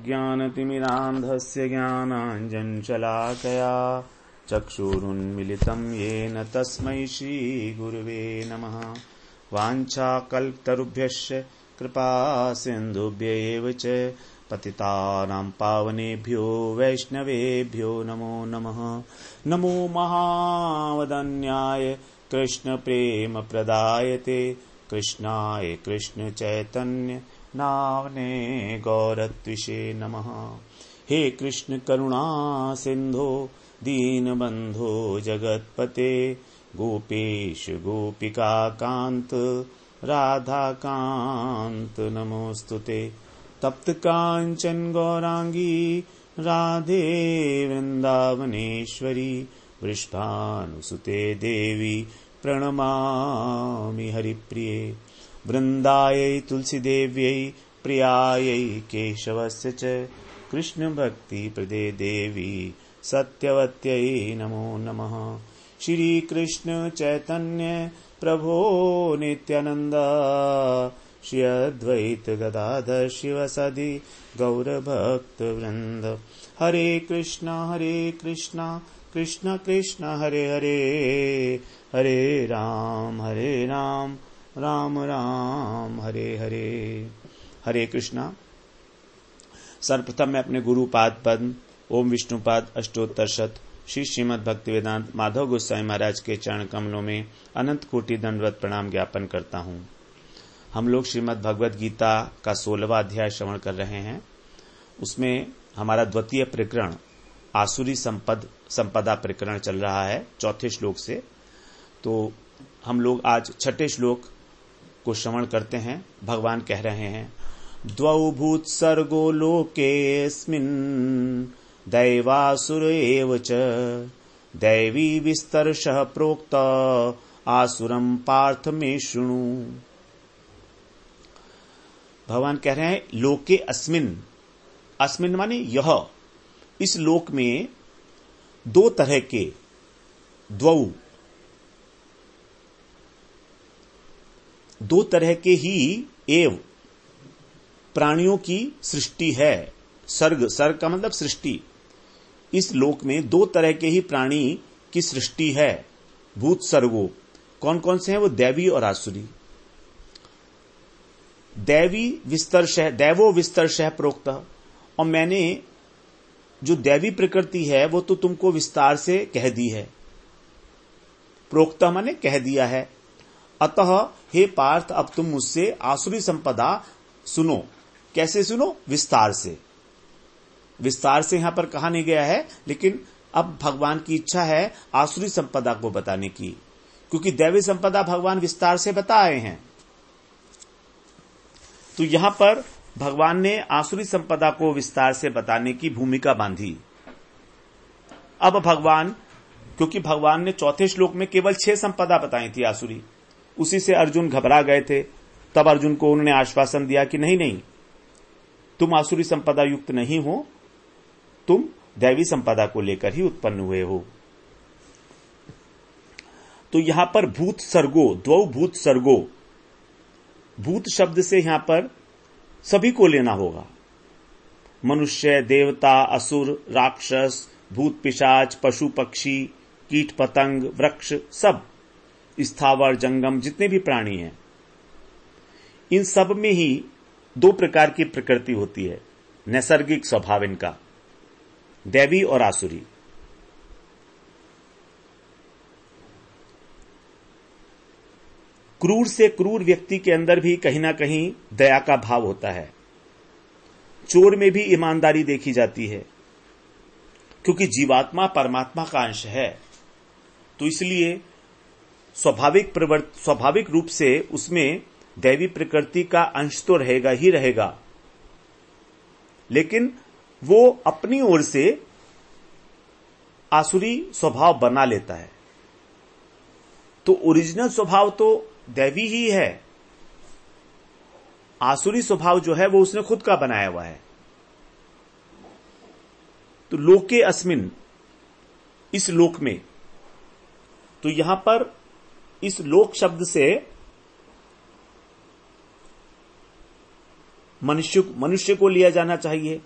ज्ञानतिमिरान्धस्य ज्ञानाञ्जनशलाकया चक्षुरुन्मिलितं येन तस्मै श्रीगुरवे नमः। वाञ्छाकल्पतरुभ्यश्च कृपासिन्धुभ्यैव च पतितानां पावनेभ्यो वैष्णवेभ्यो नमो नमः। नमो महावदन्याय कृष्णप्रेमप्रदायते कृष्णाय कृष्णचैतन्य नाम्ने गौरत्विषे नमः। हे कृष्ण करुणा सिंधो दीनबंधो जगत्पते गोपेश गोपिका कांत राधा कांत नमोस्तुते। तप्त कांचन गौरांगी राधे वृंदावनेश्वरी वृषभानुसुते देवी प्रणमामि हरिप्रिये। वृंदायै तुलसीदेव्यै प्रियायै केशवस्य च कृष्णभक्तिप्रदे देवी सत्यवत्यै नमो नमः। श्री कृष्ण चैतन्य प्रभो नित्यानंद श्री अद्वैत गदाधर शिवसदि गौरभक्तवृंद। हरे कृष्णा कृष्ण कृष्ण हरे हरे हरे राम राम राम हरे हरे। हरे कृष्णा। सर्वप्रथम मैं अपने गुरुपाद पद्म ओम विष्णुपाद अष्टोत्तर शत श्री श्रीमद् भक्तिवेदांत माधव गोस्वामी महाराज के चरण कमलों में अनंत कोटि दंडवत प्रणाम ज्ञापन करता हूँ। हम लोग श्रीमद् भगवद गीता का 16वां अध्याय श्रवण कर रहे हैं। उसमें हमारा द्वितीय प्रकरण आसुरी संपदा प्रकरण चल रहा है 4 श्लोक से। तो हम लोग आज 6 श्लोक को श्रवण करते हैं। भगवान कह रहे हैं द्वौ भूत सर्गो लोकेऽस्मिन् दैवासुर एव च दैवी विस्तरशः प्रोक्त आसुरं पार्थ मे शृणु। भगवान कह रहे हैं लोके अस्मिन माने यह, इस लोक में 2 तरह के दो तरह के ही एव प्राणियों की सृष्टि है। सर्ग का मतलब सृष्टि। इस लोक में 2 तरह के ही प्राणी की सृष्टि है। भूत सर्गो कौन कौन से हैं? वो दैवी और आसुरी। दैवो विस्तरशः प्रोक्त। और मैंने जो दैवी प्रकृति है वो तो तुमको विस्तार से कह दी है। प्रोक्त माने कह दिया है। अतः हे पार्थ अब तुम मुझसे आसुरी संपदा सुनो। कैसे सुनो? विस्तार से। विस्तार से यहां पर कहा नहीं गया है, लेकिन अब भगवान की इच्छा है आसुरी संपदा को बताने की, क्योंकि दैवी संपदा भगवान विस्तार से बताए हैं। तो यहां पर भगवान ने आसुरी संपदा को विस्तार से बताने की भूमिका बांधी। अब भगवान, क्योंकि भगवान ने 4 श्लोक में केवल 6 संपदा बताई थी आसुरी, उसी से अर्जुन घबरा गए थे। तब अर्जुन को उन्होंने आश्वासन दिया कि नहीं, तुम आसुरी संपदा युक्त नहीं हो, तुम दैवी संपदा को लेकर ही उत्पन्न हुए हो। तो यहां पर भूत सर्गो, द्वौ भूत सर्गो, भूत शब्द से यहां पर सभी को लेना होगा। मनुष्य, देवता, असुर, राक्षस, भूत पिशाच, पशु पक्षी, कीट पतंग, वृक्ष, सब स्थावर जंगम जितने भी प्राणी हैं, इन सब में ही 2 प्रकार की प्रकृति होती है। नैसर्गिक स्वभाव इनका, दैवी और आसुरी। क्रूर से क्रूर व्यक्ति के अंदर भी कहीं ना कहीं दया का भाव होता है। चोर में भी ईमानदारी देखी जाती है, क्योंकि जीवात्मा परमात्मा का अंश है। तो इसलिए स्वाभाविक रूप से उसमें दैवी प्रकृति का अंश तो रहेगा ही रहेगा, लेकिन वो अपनी ओर से आसुरी स्वभाव बना लेता है। तो ओरिजिनल स्वभाव तो दैवी ही है, आसुरी स्वभाव जो है वो उसने खुद का बनाया हुआ है। तो लोके अस्मिन, इस लोक में, तो यहां पर इस लोक शब्द से मनुष्य को लिया जाना चाहिए,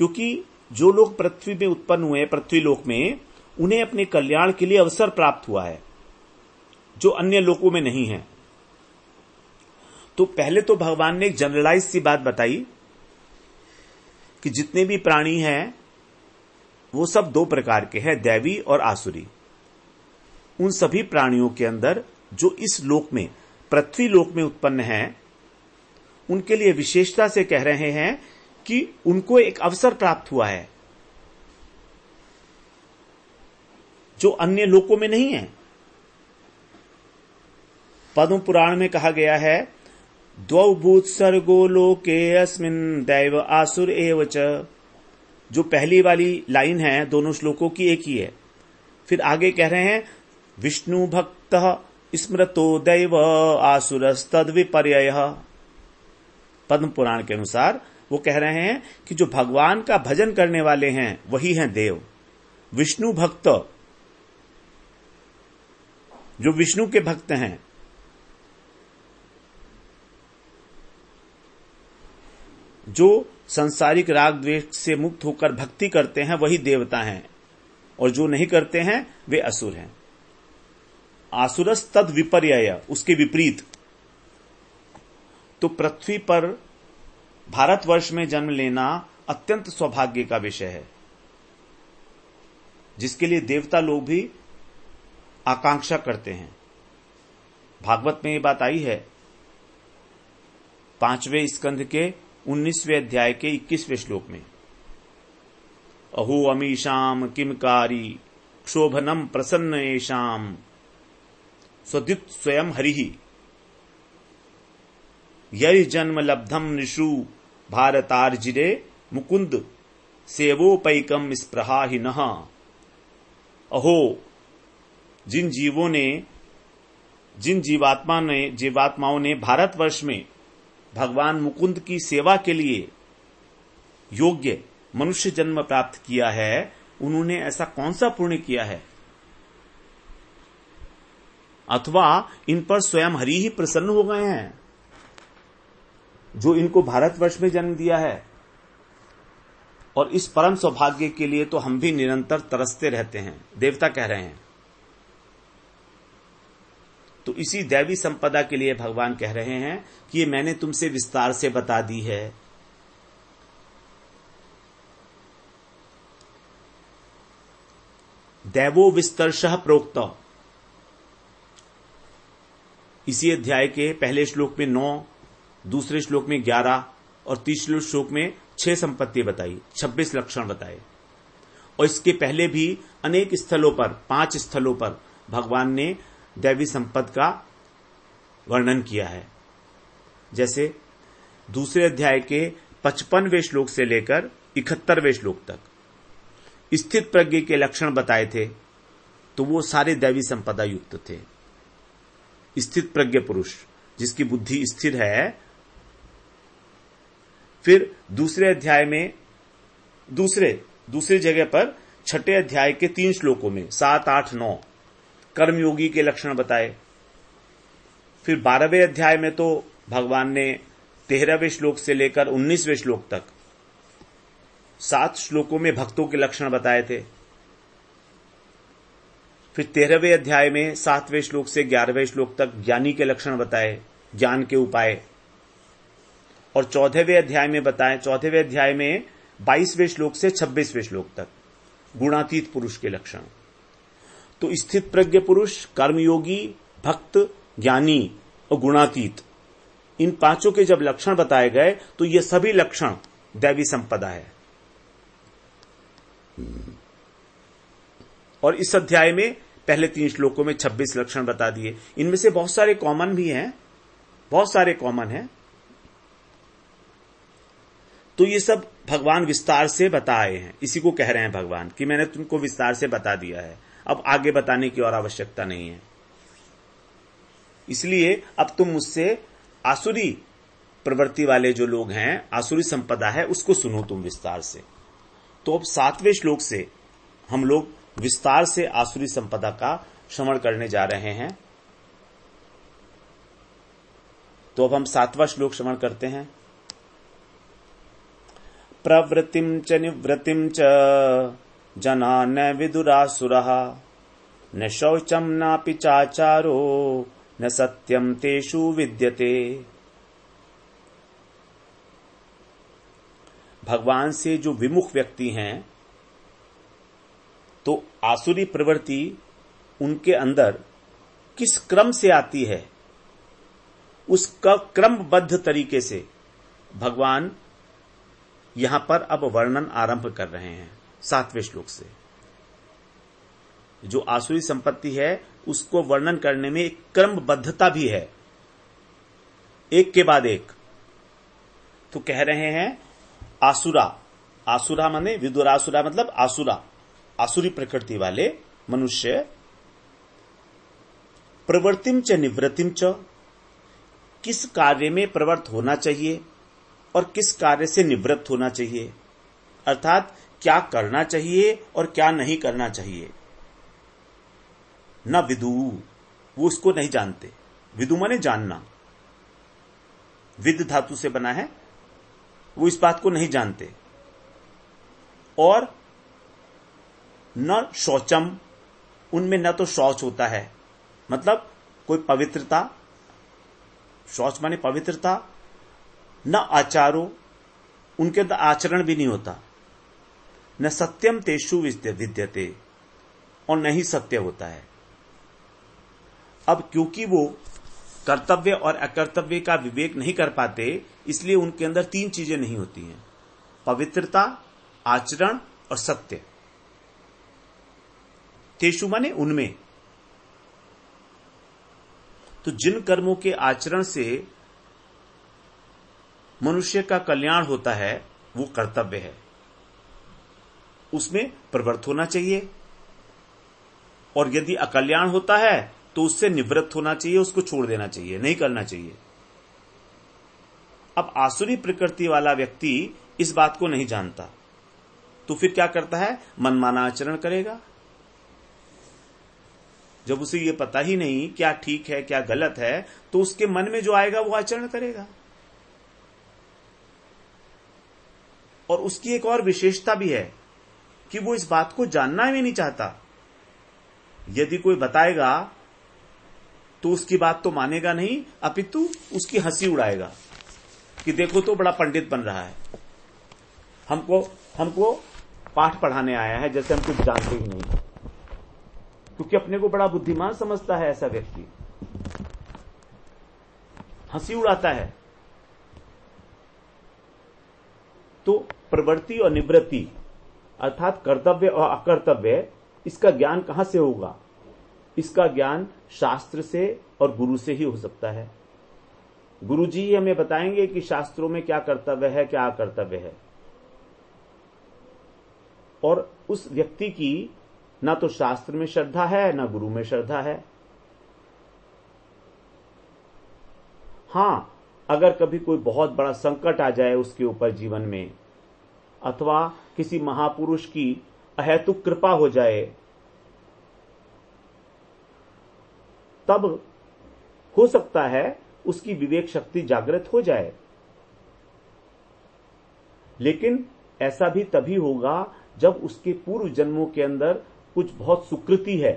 क्योंकि जो लोग पृथ्वी में उत्पन्न हुए, पृथ्वी लोक में, उन्हें अपने कल्याण के लिए अवसर प्राप्त हुआ है जो अन्य लोकों में नहीं है। तो पहले तो भगवान ने एक जनरलाइज सी बात बताई कि जितने भी प्राणी हैं वो सब दो प्रकार के हैं, दैवी और आसुरी। उन सभी प्राणियों के अंदर जो इस लोक में, पृथ्वी लोक में उत्पन्न हैं, उनके लिए विशेषता से कह रहे हैं कि उनको एक अवसर प्राप्त हुआ है जो अन्य लोकों में नहीं है। पद्म पुराण में कहा गया है, द्वौ भूत सर्गो लोके अस्मिन् दैव आसुर एव च। जो पहली वाली लाइन है दोनों श्लोकों की एक ही है। फिर आगे कह रहे हैं, विष्णु भक्त स्मृतो दैव आसुरस्तद विपर्ययः। पद्म पुराण के अनुसार वो कह रहे हैं कि जो भगवान का भजन करने वाले हैं वही हैं देव। विष्णु भक्त, जो विष्णु के भक्त हैं, जो संसारिक राग द्वेष से मुक्त होकर भक्ति करते हैं वही देवता हैं, और जो नहीं करते हैं वे असुर हैं। आसुरस तद विपर्यय, उसके विपरीत। तो पृथ्वी पर भारतवर्ष में जन्म लेना अत्यंत सौभाग्य का विषय है, जिसके लिए देवता लोग भी आकांक्षा करते हैं। भागवत में ये बात आई है, 5वें स्कंध के 19वें अध्याय के 21वें श्लोक में, अहो अमीशाम किमकारी क्षोभनम प्रसन्न एशाम स्वद्युत स्वयं हरिहि यरि जन्म लब्धम निषु भारतार्जिरे मुकुंद सेवोपैकम स्पृहाहिनः। अहो, जिन जीवात्माओं ने भारतवर्ष में भगवान मुकुंद की सेवा के लिए योग्य मनुष्य जन्म प्राप्त किया है, उन्होंने ऐसा कौन सा पुण्य किया है, अथवा इन पर स्वयं हरि ही प्रसन्न हो गए हैं जो इनको भारतवर्ष में जन्म दिया है। और इस परम सौभाग्य के लिए तो हम भी निरंतर तरसते रहते हैं, देवता कह रहे हैं। तो इसी दैवी संपदा के लिए भगवान कह रहे हैं कि ये मैंने तुमसे विस्तार से बता दी है। दैवो विस्तर्षः प्रोक्त, इसी अध्याय के पहले श्लोक में 9, दूसरे श्लोक में 11 और तीसरे श्लोक में 6 संपत्ति बताई, 26 लक्षण बताए। और इसके पहले भी अनेक स्थलों पर, 5 स्थलों पर भगवान ने दैवी संपद का वर्णन किया है। जैसे दूसरे अध्याय के 55वें श्लोक से लेकर 71वें श्लोक तक स्थित प्रज्ञ के लक्षण बताए थे, तो वो सारे दैवी संपदा युक्त थे। स्थित प्रज्ञ पुरुष, जिसकी बुद्धि स्थिर है। फिर दूसरे अध्याय में दूसरे जगह पर 6ठे अध्याय के 3 श्लोकों में 7, 8, 9 कर्मयोगी के लक्षण बताए। फिर 12वें अध्याय में तो भगवान ने 13वें श्लोक से लेकर 19वें श्लोक तक 7 श्लोकों में भक्तों के लक्षण बताए थे। फिर 13वें अध्याय में 7वें श्लोक से 11वें श्लोक तक ज्ञानी के लक्षण बताए, ज्ञान के उपाय। और 14वें अध्याय में बताए, 14वें अध्याय में 22वें श्लोक से 26वें श्लोक तक गुणातीत पुरुष के लक्षण। तो स्थित प्रज्ञ पुरुष, कर्मयोगी, भक्त, ज्ञानी और गुणातीत, इन 5 के जब लक्षण बताए गए तो ये सभी लक्षण दैवी संपदा है। और इस अध्याय में पहले 3 श्लोकों में 26 लक्षण बता दिए। इनमें से बहुत सारे कॉमन भी हैं, बहुत सारे कॉमन हैं। तो ये सब भगवान विस्तार से बताए हैं। इसी को कह रहे हैं भगवान कि मैंने तुमको विस्तार से बता दिया है, अब आगे बताने की और आवश्यकता नहीं है। इसलिए अब तुम मुझसे आसुरी प्रवृत्ति वाले जो लोग हैं, आसुरी संपदा है, उसको सुनो तुम विस्तार से। तो अब 7वें श्लोक से हम लोग विस्तार से आसुरी संपदा का श्रवण करने जा रहे हैं। तो अब हम 7वां श्लोक श्रवण करते हैं। प्रवृत्तिं च निवृत्तिं च जना न विदुरासुरः न शौचं नापि चाचारो न सत्यं तेषु विद्यते। भगवान से जो विमुख व्यक्ति हैं तो आसुरी प्रवृत्ति उनके अंदर किस क्रम से आती है, उसका क्रमबद्ध तरीके से भगवान यहां पर अब वर्णन आरंभ कर रहे हैं 7वें श्लोक से। जो आसुरी संपत्ति है उसको वर्णन करने में एक क्रमबद्धता भी है, एक के बाद एक। तो कह रहे हैं आसुरा, आसुरा माने विदुरासुरा मतलब आसुरा, आसुरी प्रकृति वाले मनुष्य। प्रवृत्तिम च निवृत्तिम च, किस कार्य में प्रवृत्त होना चाहिए और किस कार्य से निवृत्त होना चाहिए, अर्थात क्या करना चाहिए और क्या नहीं करना चाहिए। न विदु, वो उसको नहीं जानते। विदु माने जानना, विद धातु से बना है, वो इस बात को नहीं जानते। और न शौचम, उनमें न तो शौच होता है, मतलब कोई पवित्रता, शौच माने पवित्रता, न आचारो, उनके अंदर आचरण भी नहीं होता, न सत्यम तेषु विद्यते, और न ही सत्य होता है। अब क्योंकि वो कर्तव्य और अकर्तव्य का विवेक नहीं कर पाते, इसलिए उनके अंदर 3 चीजें नहीं होती हैं, पवित्रता, आचरण और सत्य। तेषु माने उनमें। तो जिन कर्मों के आचरण से मनुष्य का कल्याण होता है वो कर्तव्य है, उसमें प्रवृत्त होना चाहिए। और यदि अकल्याण होता है तो उससे निवृत्त होना चाहिए, उसको छोड़ देना चाहिए, नहीं करना चाहिए। अब आसुरी प्रकृति वाला व्यक्ति इस बात को नहीं जानता, तो फिर क्या करता है, मनमाना आचरण करेगा। जब उसे ये पता ही नहीं क्या ठीक है क्या गलत है, तो उसके मन में जो आएगा वो आचरण करेगा। और उसकी एक और विशेषता भी है कि वो इस बात को जानना भी नहीं चाहता। यदि कोई बताएगा तो उसकी बात तो मानेगा नहीं, अपितु उसकी हंसी उड़ाएगा कि देखो तो बड़ा पंडित बन रहा है, हमको पाठ पढ़ाने आया है, जैसे हम कुछ जानते ही नहीं, क्योंकि अपने को बड़ा बुद्धिमान समझता है ऐसा व्यक्ति, हंसी उड़ाता है। तो प्रवृत्ति और निवृत्ति अर्थात कर्तव्य और अकर्तव्य, इसका ज्ञान कहां से होगा? इसका ज्ञान शास्त्र से और गुरु से ही हो सकता है। गुरु जी ही हमें बताएंगे कि शास्त्रों में क्या कर्तव्य है क्या अकर्तव्य है। और उस व्यक्ति की ना तो शास्त्र में श्रद्धा है ना गुरु में श्रद्धा है। हां, अगर कभी कोई बहुत बड़ा संकट आ जाए उसके ऊपर जीवन में, अथवा किसी महापुरुष की अहेतुक कृपा हो जाए, तब हो सकता है उसकी विवेक शक्ति जागृत हो जाए। लेकिन ऐसा भी तभी होगा जब उसके पूर्व जन्मों के अंदर कुछ बहुत सुकृति है।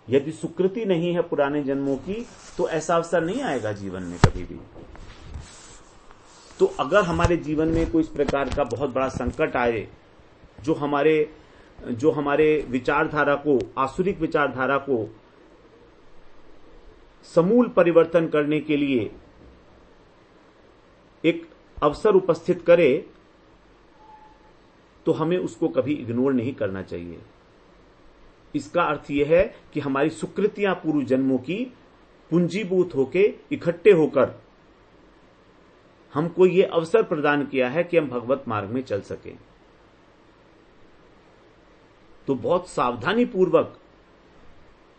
यदि सुकृति नहीं है पुराने जन्मों की, तो ऐसा अवसर नहीं आएगा जीवन में कभी भी। तो अगर हमारे जीवन में कोई इस प्रकार का बहुत बड़ा संकट आए जो हमारे विचारधारा को, आसुरिक विचारधारा को समूल परिवर्तन करने के लिए एक अवसर उपस्थित करे, तो हमें उसको कभी इग्नोर नहीं करना चाहिए। इसका अर्थ यह है कि हमारी सुकृतियां पूर्व जन्मों की पूंजीभूत होके इकट्ठे होकर हमको ये अवसर प्रदान किया है कि हम भगवत मार्ग में चल सकें। तो बहुत सावधानी पूर्वक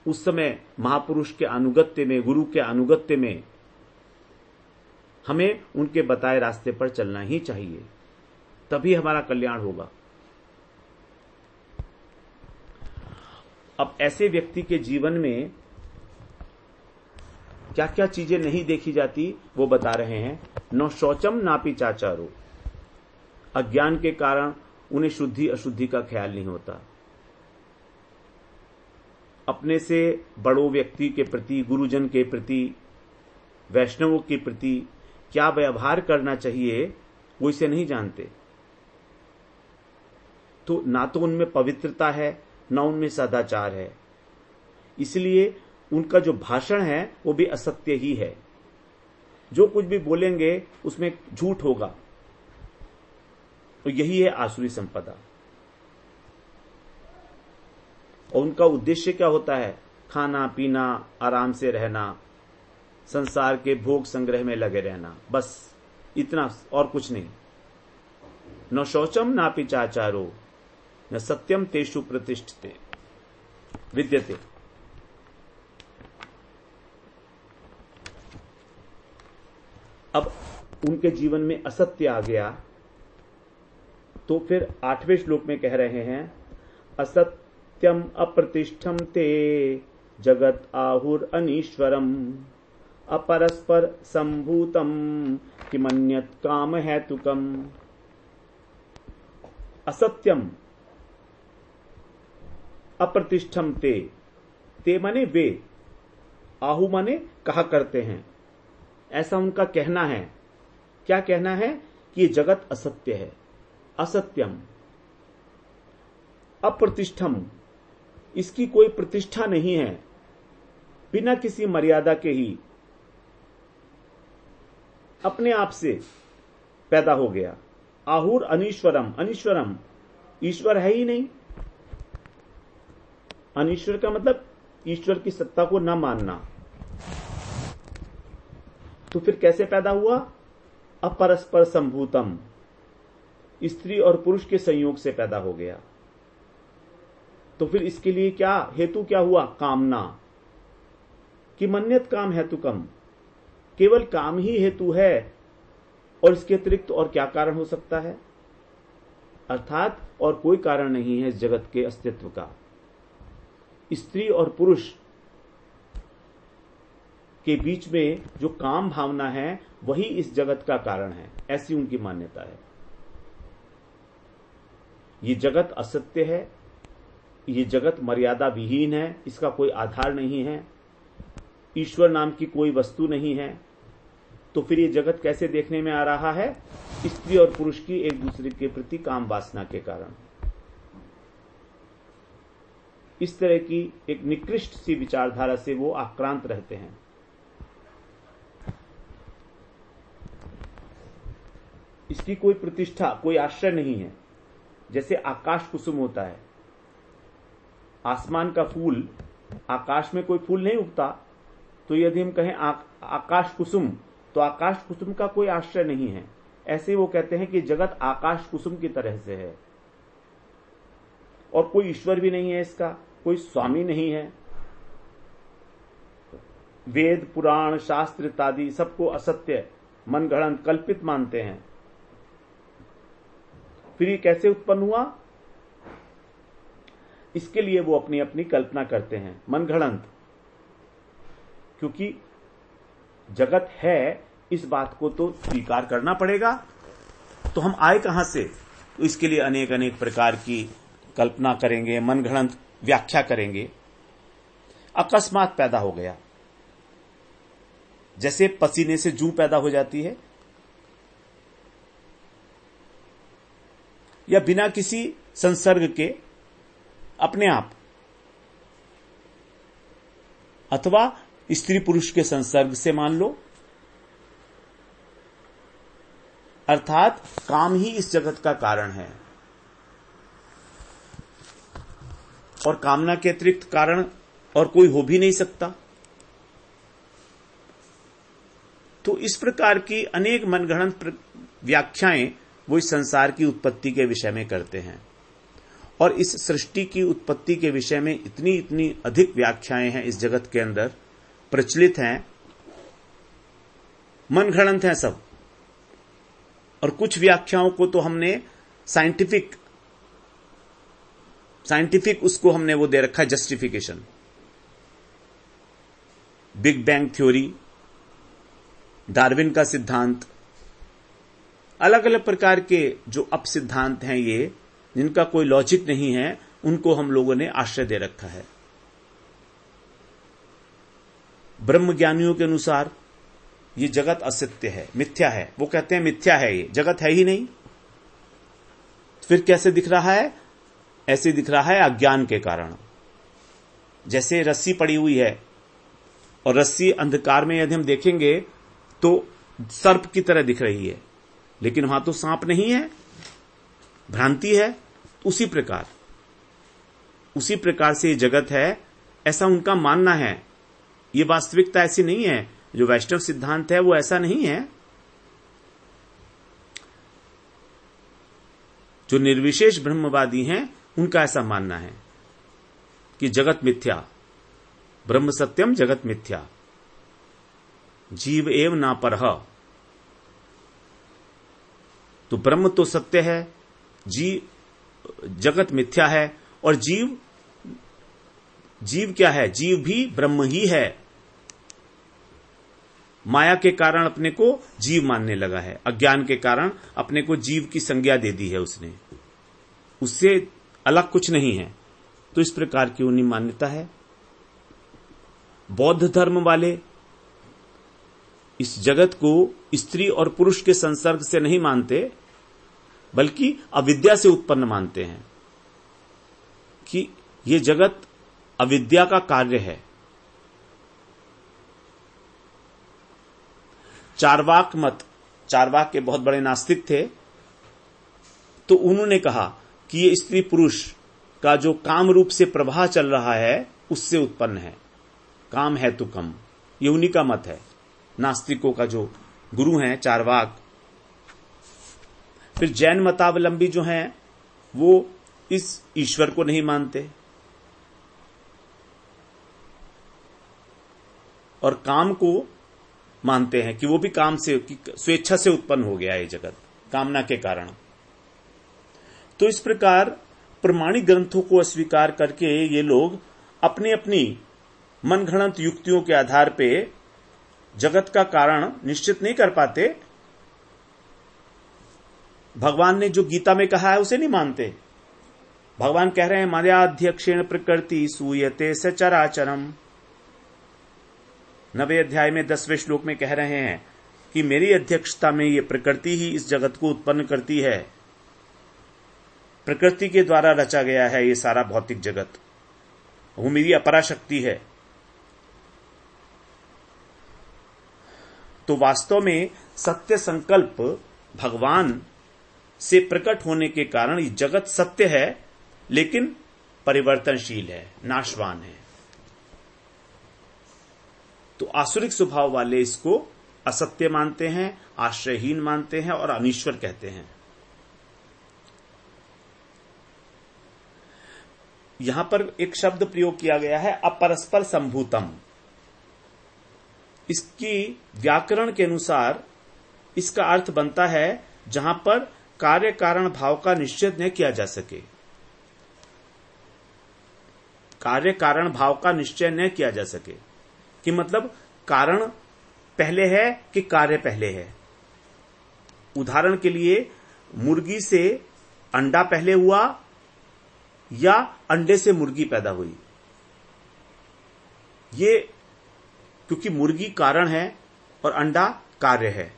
उस समय महापुरुष के अनुगत्य में, गुरु के अनुगत्य में हमें उनके बताए रास्ते पर चलना ही चाहिए, तभी हमारा कल्याण होगा। अब ऐसे व्यक्ति के जीवन में क्या क्या चीजें नहीं देखी जाती वो बता रहे हैं। न शौचम नापि चाचारो, अज्ञान के कारण उन्हें शुद्धि अशुद्धि का ख्याल नहीं होता। अपने से बड़ों व्यक्ति के प्रति, गुरुजन के प्रति, वैष्णवों के प्रति क्या व्यवहार करना चाहिए वो इसे नहीं जानते। तो ना तो उनमें पवित्रता है, ना उनमें सदाचार है, इसलिए उनका जो भाषण है वो भी असत्य ही है। जो कुछ भी बोलेंगे उसमें झूठ होगा। तो यही है आसुरी संपदा। और उनका उद्देश्य क्या होता है? खाना पीना, आराम से रहना, संसार के भोग संग्रह में लगे रहना, बस इतना और कुछ नहीं। न शौचम नापि चाचारो न सत्यम तेषु प्रतिष्ठते विद्यते। अब उनके जीवन में असत्य आ गया तो फिर 8वें श्लोक में कह रहे हैं, असत्यम अप्रतिष्ठम ते जगत आहुर अनीश्वरम अपरस्पर संभूतम किमन्यत काम हेतुकम। असत्यम अप्रतिष्ठम ते माने वे, आहु माने कहा करते हैं, ऐसा उनका कहना है। क्या कहना है? कि ये जगत असत्य है। असत्यम अप्रतिष्ठम, इसकी कोई प्रतिष्ठा नहीं है, बिना किसी मर्यादा के ही अपने आप से पैदा हो गया। आहुर अनीश्वरम, अनीश्वरम ईश्वर है ही नहीं। अनीश्वर का मतलब ईश्वर की सत्ता को न मानना। तो फिर कैसे पैदा हुआ? अपरस्पर संभूतम, स्त्री और पुरुष के संयोग से पैदा हो गया। तो फिर इसके लिए क्या हेतु क्या हुआ? कामना। कि मन्यत काम हेतुकम, केवल काम ही हेतु है और इसके अतिरिक्त और क्या कारण हो सकता है? अर्थात और कोई कारण नहीं है इस जगत के अस्तित्व का। स्त्री और पुरुष के बीच में जो काम भावना है वही इस जगत का कारण है, ऐसी उनकी मान्यता है। ये जगत असत्य है, ये जगत मर्यादा विहीन है, इसका कोई आधार नहीं है, ईश्वर नाम की कोई वस्तु नहीं है। तो फिर ये जगत कैसे देखने में आ रहा है? स्त्री और पुरुष की एक दूसरे के प्रति काम वासना के कारण। इस तरह की एक निकृष्ट सी विचारधारा से वो आक्रांत रहते हैं। इसकी कोई प्रतिष्ठा, कोई आश्रय नहीं है। जैसे आकाश कुसुम होता है, आसमान का फूल, आकाश में कोई फूल नहीं उगता, तो यदि हम कहें आकाश कुसुम, तो आकाश कुसुम का कोई आश्रय नहीं है। ऐसे वो कहते हैं कि जगत आकाश कुसुम की तरह से है और कोई ईश्वर भी नहीं है, इसका कोई स्वामी नहीं है। वेद पुराण शास्त्र इत्यादि सबको असत्य, मनगढ़ंत, कल्पित मानते हैं। फिर ये कैसे उत्पन्न हुआ? इसके लिए वो अपनी अपनी कल्पना करते हैं, मनगढ़ंत। क्योंकि जगत है, इस बात को तो स्वीकार करना पड़ेगा। तो हम आए कहां से? तो इसके लिए अनेक अनेक प्रकार की कल्पना करेंगे, मनगढ़ंत व्याख्या करेंगे। अकस्मात पैदा हो गया, जैसे पसीने से जूं पैदा हो जाती है, या बिना किसी संसर्ग के अपने आप, अथवा स्त्री पुरुष के संसर्ग से मान लो। अर्थात काम ही इस जगत का कारण है और कामना के अतिरिक्त कारण और कोई हो भी नहीं सकता। तो इस प्रकार की अनेक मनगढ़ंत व्याख्याएं वो इस संसार की उत्पत्ति के विषय में करते हैं। और इस सृष्टि की उत्पत्ति के विषय में इतनी इतनी अधिक व्याख्याएं हैं इस जगत के अंदर, प्रचलित हैं, मनगढ़ंत हैं सब। और कुछ व्याख्याओं को तो हमने साइंटिफिक उसको हमने वो दे रखा है justification. Big bang theory, Darwin का सिद्धांत, अलग अलग प्रकार के जो अपसिद्धांत हैं, ये जिनका कोई लॉजिक नहीं है, उनको हम लोगों ने आश्रय दे रखा है। ब्रह्म ज्ञानियों के अनुसार ये जगत असत्य है, मिथ्या है। वो कहते हैं मिथ्या है, ये जगत है ही नहीं। फिर कैसे दिख रहा है? ऐसे दिख रहा है अज्ञान के कारण। जैसे रस्सी पड़ी हुई है और रस्सी अंधकार में यदि हम देखेंगे तो सर्प की तरह दिख रही है, लेकिन वहां तो सांप नहीं है, भ्रांति है। उसी प्रकार से ये जगत है, ऐसा उनका मानना है। ये वास्तविकता ऐसी नहीं है। जो वैष्णव सिद्धांत है वो ऐसा नहीं है। जो निर्विशेष ब्रह्मवादी हैं उनका ऐसा मानना है कि जगत मिथ्या, ब्रह्म सत्यम जगत मिथ्या, जीव एव ना परह। तो ब्रह्म तो सत्य है, जगत मिथ्या है, और जीव क्या है? जीव भी ब्रह्म ही है। माया के कारण अपने को जीव मानने लगा है, अज्ञान के कारण अपने को जीव की संज्ञा दे दी है उसने, उससे अलग कुछ नहीं है। तो इस प्रकार की उन्हीं मान्यता है। बौद्ध धर्म वाले इस जगत को स्त्री और पुरुष के संसर्ग से नहीं मानते, बल्कि अविद्या से उत्पन्न मानते हैं कि ये जगत अविद्या का कार्य है। चारवाक के बहुत बड़े नास्तिक थे, तो उन्होंने कहा कि ये स्त्री पुरुष का जो काम रूप से प्रवाह चल रहा है उससे उत्पन्न है, काम है तो कम। ये उन्हीं का मत है, नास्तिकों का जो गुरु हैं चारवाक। फिर जैन मतावलंबी जो हैं वो इस ईश्वर को नहीं मानते और काम को मानते हैं कि वो भी काम से, स्वेच्छा से उत्पन्न हो गया है जगत, कामना के कारण। तो इस प्रकार प्रमाणिक ग्रंथों को अस्वीकार करके ये लोग अपनी अपनी मनगढ़ंत युक्तियों के आधार पे जगत का कारण निश्चित नहीं कर पाते। भगवान ने जो गीता में कहा है उसे नहीं मानते। भगवान कह रहे हैं मायाध्यक्षेण प्रकृति सूयते सचराचरम। 9वें अध्याय में 10वें श्लोक में कह रहे हैं कि मेरी अध्यक्षता में ये प्रकृति ही इस जगत को उत्पन्न करती है। प्रकृति के द्वारा रचा गया है ये सारा भौतिक जगत, वो मेरी अपरा शक्ति है। तो वास्तव में सत्य संकल्प भगवान से प्रकट होने के कारण ये जगत सत्य है, लेकिन परिवर्तनशील है, नाशवान है। तो आसुरिक स्वभाव वाले इसको असत्य मानते हैं, आश्रयहीन मानते हैं और अनीश्वर कहते हैं। यहां पर एक शब्द प्रयोग किया गया है अपरस्पर संभूतम। इसकी व्याकरण के अनुसार इसका अर्थ बनता है जहां पर कार्य कारण भाव का निश्चय न किया जा सके। कार्य कारण भाव का निश्चय न किया जा सके कि मतलब कारण पहले है कि कार्य पहले है। उदाहरण के लिए मुर्गी से अंडा पहले हुआ या अंडे से मुर्गी पैदा हुई। ये क्योंकि मुर्गी कारण है और अंडा कार्य है,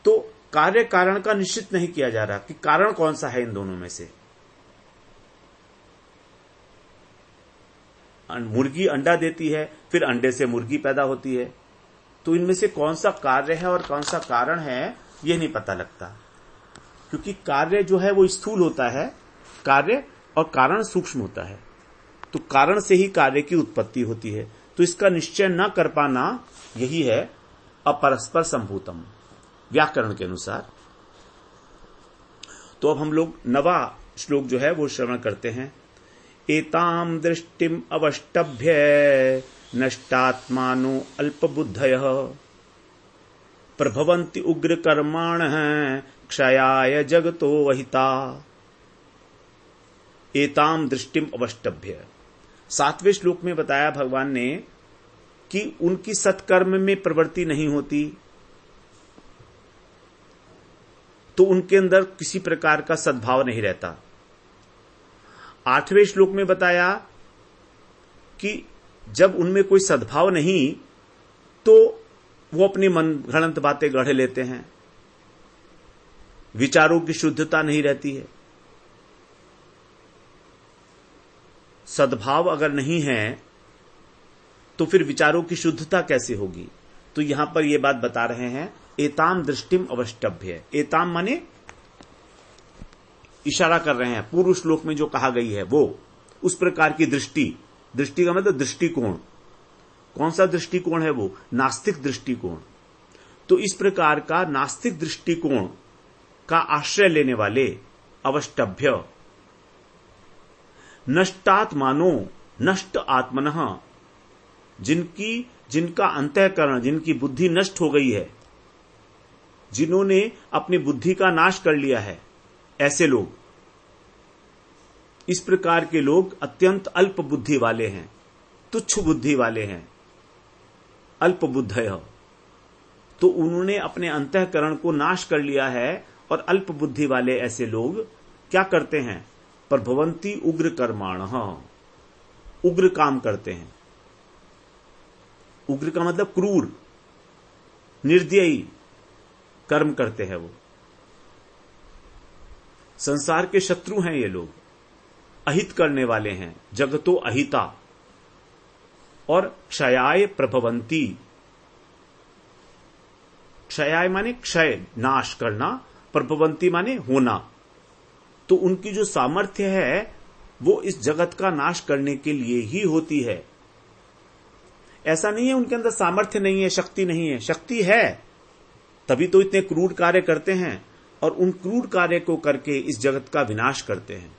तो कार्य कारण का निश्चित नहीं किया जा रहा कि कारण कौन सा है इन दोनों में से। मुर्गी अंडा देती है, फिर अंडे से मुर्गी पैदा होती है, तो इनमें से कौन सा कार्य है और कौन सा कारण है ये नहीं पता लगता, क्योंकि कार्य जो है वो स्थूल होता है, कार्य और कारण सूक्ष्म होता है। तो कारण से ही कार्य की उत्पत्ति होती है। तो इसका निश्चय न कर पाना यही है अपरस्पर संभूतम व्याकरण के अनुसार। तो अब हम लोग 9वां श्लोक जो है वो श्रवण करते हैं। एताम दृष्टिम अवष्टभ्य नष्टात्मानो अल्पबुद्धयः प्रभवन्ति उग्र कर्माणः क्षयाय जगतो वहिता। एताम दृष्टिम अवष्टभ्य, 7वें श्लोक में बताया भगवान ने कि उनकी सत्कर्म में प्रवृत्ति नहीं होती, तो उनके अंदर किसी प्रकार का सद्भाव नहीं रहता। 8वें श्लोक में बताया कि जब उनमें कोई सद्भाव नहीं तो वो अपनी मन घड़ंत बातें गढ़ लेते हैं, विचारों की शुद्धता नहीं रहती है। सद्भाव अगर नहीं है तो फिर विचारों की शुद्धता कैसे होगी? तो यहां पर यह बात बता रहे हैं, एताम दृष्टिम अवष्टभ्य। एताम माने इशारा कर रहे हैं पूर्व श्लोक में जो कहा गई है वो उस प्रकार की दृष्टि। दृष्टि का मतलब दृष्टिकोण। कौन सा दृष्टिकोण है वो? नास्तिक दृष्टिकोण। तो इस प्रकार का नास्तिक दृष्टिकोण का आश्रय लेने वाले अवष्टभ्य, नष्टात्मानो नष्ट आत्मनः, जिनका अंतःकरण, जिनकी बुद्धि नष्ट हो गई है, जिन्होंने अपनी बुद्धि का नाश कर लिया है, ऐसे लोग, इस प्रकार के लोग अत्यंत अल्प बुद्धि वाले हैं, तुच्छ बुद्धि वाले हैं, अल्प बुद्धय। तो उन्होंने अपने अंतःकरण को नाश कर लिया है और अल्प बुद्धि वाले ऐसे लोग क्या करते हैं? प्रभवंती उग्र कर्माणः, उग्र काम करते हैं। उग्र का मतलब क्रूर, निर्दयी कर्म करते हैं। वो संसार के शत्रु हैं ये लोग, अहित करने वाले हैं, जगतो अहिता। और क्षयाय प्रभवंती, क्षयाय माने क्षय, नाश करना, प्रभवंती माने होना। तो उनकी जो सामर्थ्य है वो इस जगत का नाश करने के लिए ही होती है। ऐसा नहीं है उनके अंदर सामर्थ्य नहीं है, शक्ति नहीं है। शक्ति है, तभी तो इतने क्रूर कार्य करते हैं और उन क्रूर कार्य को करके इस जगत का विनाश करते हैं,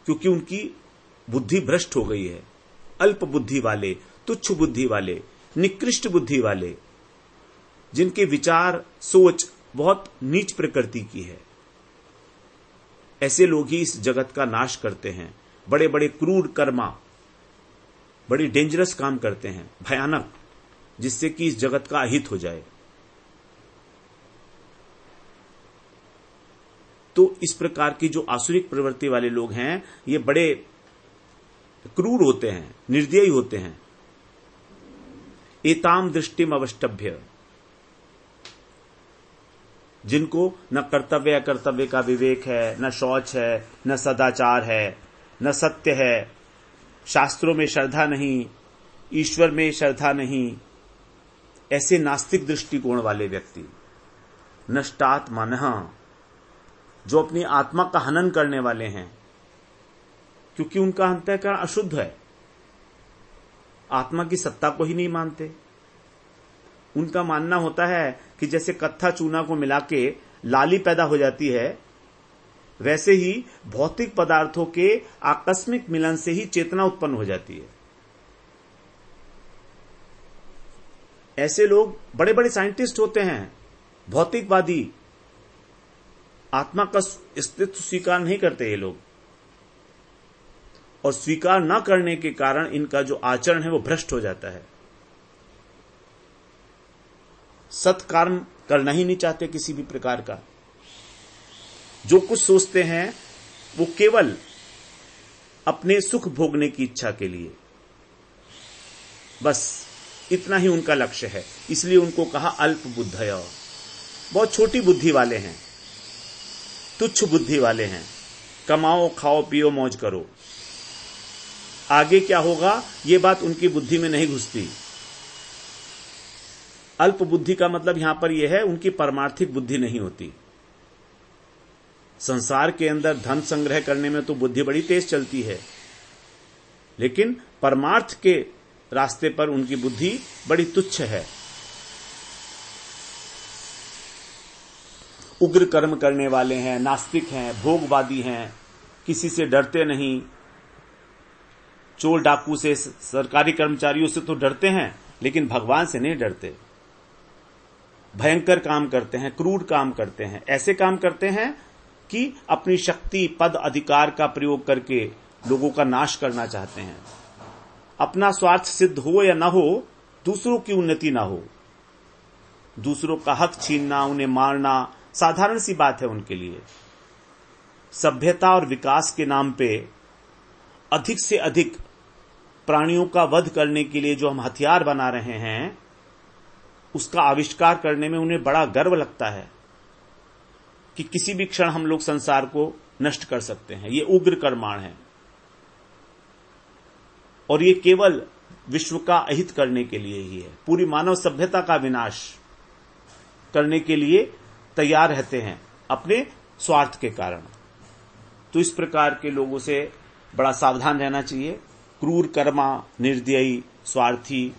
क्योंकि उनकी बुद्धि भ्रष्ट हो गई है। अल्प बुद्धि वाले, तुच्छ बुद्धि वाले, निकृष्ट बुद्धि वाले, जिनके विचार सोच बहुत नीच प्रकृति की है, ऐसे लोग ही इस जगत का नाश करते हैं। बड़े बड़े क्रूर कर्मा, बड़ी डेंजरस काम करते हैं, भयानक, जिससे कि इस जगत का अहित हो जाए। तो इस प्रकार की जो आसुरिक प्रवृत्ति वाले लोग हैं, ये बड़े क्रूर होते हैं, निर्दयी होते हैं। एताम दृष्टिम अवष्टभ्य, जिनको न कर्तव्य अकर्तव्य का विवेक है, न शौच है, न सदाचार है, न सत्य है, शास्त्रों में श्रद्धा नहीं, ईश्वर में श्रद्धा नहीं, ऐसे नास्तिक दृष्टिकोण वाले व्यक्ति। नष्टात्मनः, जो अपनी आत्मा का हनन करने वाले हैं, क्योंकि उनका अंतःकरण अशुद्ध है, आत्मा की सत्ता को ही नहीं मानते। उनका मानना होता है कि जैसे कत्था चूना को मिला के लाली पैदा हो जाती है, वैसे ही भौतिक पदार्थों के आकस्मिक मिलन से ही चेतना उत्पन्न हो जाती है। ऐसे लोग बड़े बड़े साइंटिस्ट होते हैं, भौतिकवादी, आत्मा का अस्तित्व स्वीकार नहीं करते ये लोग, और स्वीकार न करने के कारण इनका जो आचरण है वो भ्रष्ट हो जाता है। सत्कर्म करना ही नहीं चाहते किसी भी प्रकार का। जो कुछ सोचते हैं वो केवल अपने सुख भोगने की इच्छा के लिए, बस इतना ही उनका लक्ष्य है। इसलिए उनको कहा अल्प बुद्धय, बहुत छोटी बुद्धि वाले हैं, तुच्छ बुद्धि वाले हैं। कमाओ, खाओ, पियो, मौज करो, आगे क्या होगा ये बात उनकी बुद्धि में नहीं घुसती। अल्प बुद्धि का मतलब यहां पर यह है, उनकी परमार्थिक बुद्धि नहीं होती। संसार के अंदर धन संग्रह करने में तो बुद्धि बड़ी तेज चलती है, लेकिन परमार्थ के रास्ते पर उनकी बुद्धि बड़ी तुच्छ है। उग्र कर्म करने वाले हैं, नास्तिक हैं, भोगवादी हैं, किसी से डरते नहीं। चोर डाकू से, सरकारी कर्मचारियों से तो डरते हैं, लेकिन भगवान से नहीं डरते। भयंकर काम करते हैं, क्रूर काम करते हैं, ऐसे काम करते हैं कि अपनी शक्ति, पद, अधिकार का प्रयोग करके लोगों का नाश करना चाहते हैं। अपना स्वार्थ सिद्ध हो या ना हो, दूसरों की उन्नति ना हो, दूसरों का हक छीनना, उन्हें मारना साधारण सी बात है उनके लिए। सभ्यता और विकास के नाम पे अधिक से अधिक प्राणियों का वध करने के लिए जो हम हथियार बना रहे हैं, उसका आविष्कार करने में उन्हें बड़ा गर्व लगता है कि किसी भी क्षण हम लोग संसार को नष्ट कर सकते हैं। ये उग्र कर्माण है और ये केवल विश्व का अहित करने के लिए ही है। पूरी मानव सभ्यता का विनाश करने के लिए तैयार रहते हैं अपने स्वार्थ के कारण। तो इस प्रकार के लोगों से बड़ा सावधान रहना चाहिए। क्रूर कर्मा, निर्दयी, स्वार्थी,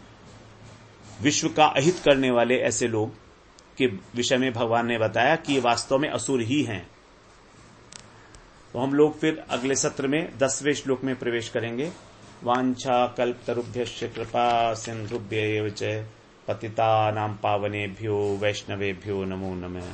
विश्व का अहित करने वाले ऐसे लोग के विषय में भगवान ने बताया कि ये वास्तव में असुर ही हैं। तो हम लोग फिर अगले सत्र में 10वें श्लोक में प्रवेश करेंगे। वांछा कल्पतरुभ्यश्च कृपा सिन्धुभ्य एव च पतितानां पावनेभ्यो वैष्णवेभ्यो नमो नमः।